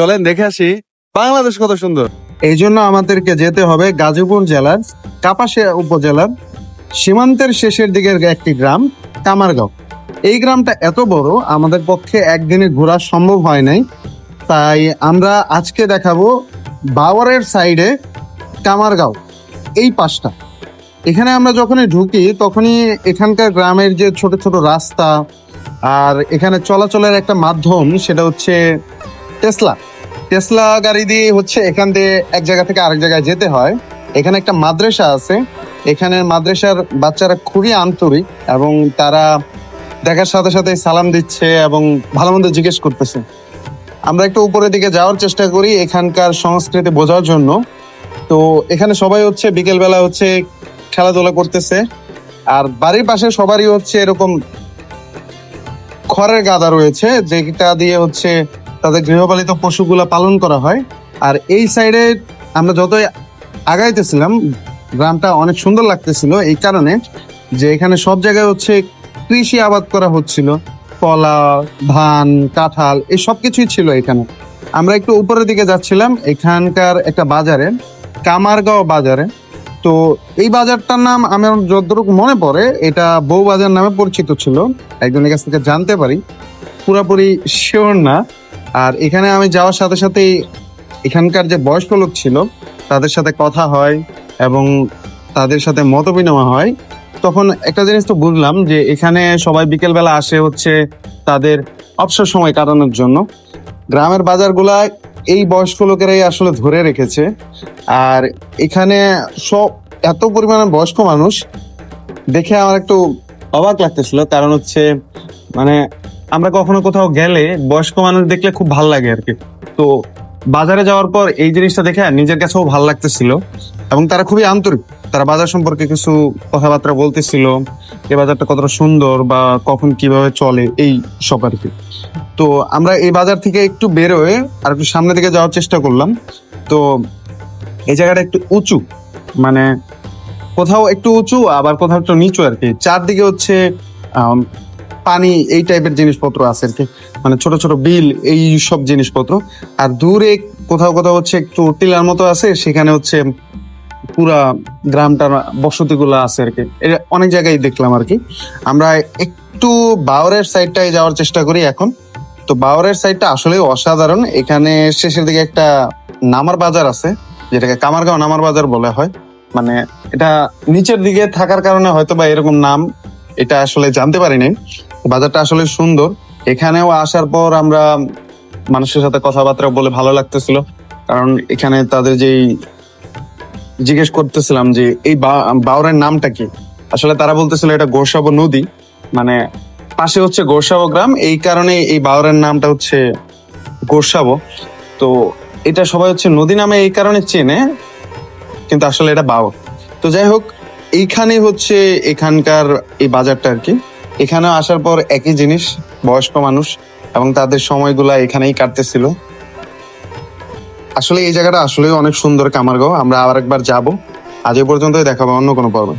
চলেন দেখে আসি বাংলাদেশ কত সুন্দর। এই জন্য আমাদেরকে যেতে হবে গাজীপুর জেলার কাপাসিয়া উপজেলার সীমান্তের শেষের দিকের একটি গ্রাম কামারগাঁও। এই গ্রামটা এত বড়, আমাদের পক্ষে একদিনে ঘোরা সম্ভব হয় নাই, তাই আমরা আজকে দেখাবো বাওয়ারের সাইডে কামারগাঁও এই পাশটা। এখানে আমরা যখনই ঢুকি তখনই এখানকার গ্রামের যে ছোট ছোট রাস্তা আর এখানে চলাচলের একটা মাধ্যম, সেটা হচ্ছে টেসলা। টেসলা গাড়ি দিয়ে হচ্ছে এখান দিয়ে এক জায়গা থেকে আরেক জায়গায় যেতে হয়। এখানে একটা মাদ্রাসা আছে, এখানে মাদ্রাসার বাচ্চারা খুবই আন্তরিক এবং তারা দেখার সাথে সাথে সালাম দিচ্ছে এবং ভালো মন্দ জিজ্ঞেস করতেছে। আমরা একটু উপরের দিকে যাওয়ার চেষ্টা করি এখানকার সংস্কৃতি বোঝার জন্য। তো এখানে সবাই হচ্ছে বিকেলবেলা হচ্ছে খেলাধুলা করতেছে, আর বাড়ির পাশে সবারই হচ্ছে এরকম খড়ের গাদা রয়েছে, যেটা দিয়ে হচ্ছে তাদের গৃহপালিত পশুগুলা পালন করা হয়। আর এই সাইডে আমরা যতই আগাইতেছিলাম গ্রামটা অনেক সুন্দর লাগতেছিল, এই কারণে যে এখানে সব জায়গায় হচ্ছে কৃষি আবাদ করা হচ্ছিল, কলা, ধান, কাঁঠাল, এই সব কিছুই ছিল এখানে। আমরা একটু উপরের দিকে যাচ্ছিলাম এখানকার একটা বাজারে, কামারগাঁও বাজারে। তো এই বাজারটার নাম আমার যতটুকু মনে পড়ে এটা বউ বাজার নামে পরিচিত ছিল, একজনের কাছ থেকে জানতে পারি, পুরোপুরি শিওর না। আর এখানে আমি যাওয়ার সাথে সাথেই এখানকার যে বয়স্ক লোক ছিল তাদের সাথে কথা হয় এবং তাদের সাথে মত বিনিময় হয়। তখন একটা জিনিস তো বুঝলাম যে এখানে সবাই বিকেলবেলা আসে হচ্ছে তাদের অবসর সময় কাটানোর জন্য। গ্রামের বাজারগুলা এই বয়স্ক লোকেরাই আসলে ধরে রেখেছে। আর এখানে সব এত পরিমাণে বয়স্ক মানুষ দেখে আমার একটু অবাক লাগতেছিল, কারণ হচ্ছে মানে আমরা কখনো কোথাও গেলে বয়স্ক মানুষ দেখলে খুব ভাল লাগে আর কি। তো বাজারে যাওয়ার পর এই জিনিসটা দেখে নিজের কাছেও ভাল লাগতেছিল এবং তারা খুবই আন্তরিক। তারা বাজার সম্পর্কে কিছু কথাবার্তা বলতেছিল, এই বাজারটা কতটা সুন্দর বা কখন কিভাবে চলে, এই সব আর কি। তো আমরা এই বাজার থেকে একটু বেরোয় আর একটু সামনের দিকে যাওয়ার চেষ্টা করলাম। তো এই জায়গাটা একটু উঁচু, মানে কোথাও একটু উঁচু আবার কোথাও একটু নিচু আর কি। চারদিকে হচ্ছে পানি, এই টাইপের জিনিসপত্র আছে আর কি, মানে ছোট ছোট বিল, এই সব জিনিসপত্র। আর দূরে কোথাও কোথাও হচ্ছে একটু টিলার মতো আছে, সেখানে হচ্ছে পুরা গ্রামটার বসতি গুলো আছে আর কি। এটা অনেক জায়গায় দেখলাম আর কি। আমরা একটু বাওরের সাইডটায় যাওয়ার চেষ্টা করি এখন। তো বাওরের সাইডটা আসলে অসাধারণ। এখানে শেষের দিকে একটা নামার বাজার আছে, যেটাকে কামারগাঁও নামার বাজার বলা হয়। মানে এটা নিচের দিকে থাকার কারণে হয়তো বা এরকম নাম, এটা আসলে জানতে পারি নাই। বাজারটা আসলে সুন্দর। এখানেও আসার পর আমরা মানুষের সাথে কথাবার্তা বলে ভালো লাগতেছিল, কারণ এখানে তাদের যেই জিজ্ঞেস করতেছিলাম যে এই বাওরের নামটা কি, আসলে তারা বলতেছিল এটা গোরসাবো নদী, মানে পাশে হচ্ছে গোরসাবো গ্রাম, এই কারণে এই বাওরের নামটা হচ্ছে গোরসাবো। তো এটা সবাই হচ্ছে নদী নামে এই কারণে চেনে, কিন্তু আসলে এটা বাওর। তো যাই হোক, এইখানে হচ্ছে এখানকার এই বাজারটা আর কি। এখানে আসার পর একই জিনিস, বয়স্ক মানুষ এবং তাদের সময়গুলা এখানেই কাটতেছিল। আসলে এই জায়গাটা আসলে অনেক সুন্দর কামারগাঁও। আমরা আবার একবার যাবো। আজ এ পর্যন্তই, দেখাবো অন্য কোনো পর্বে।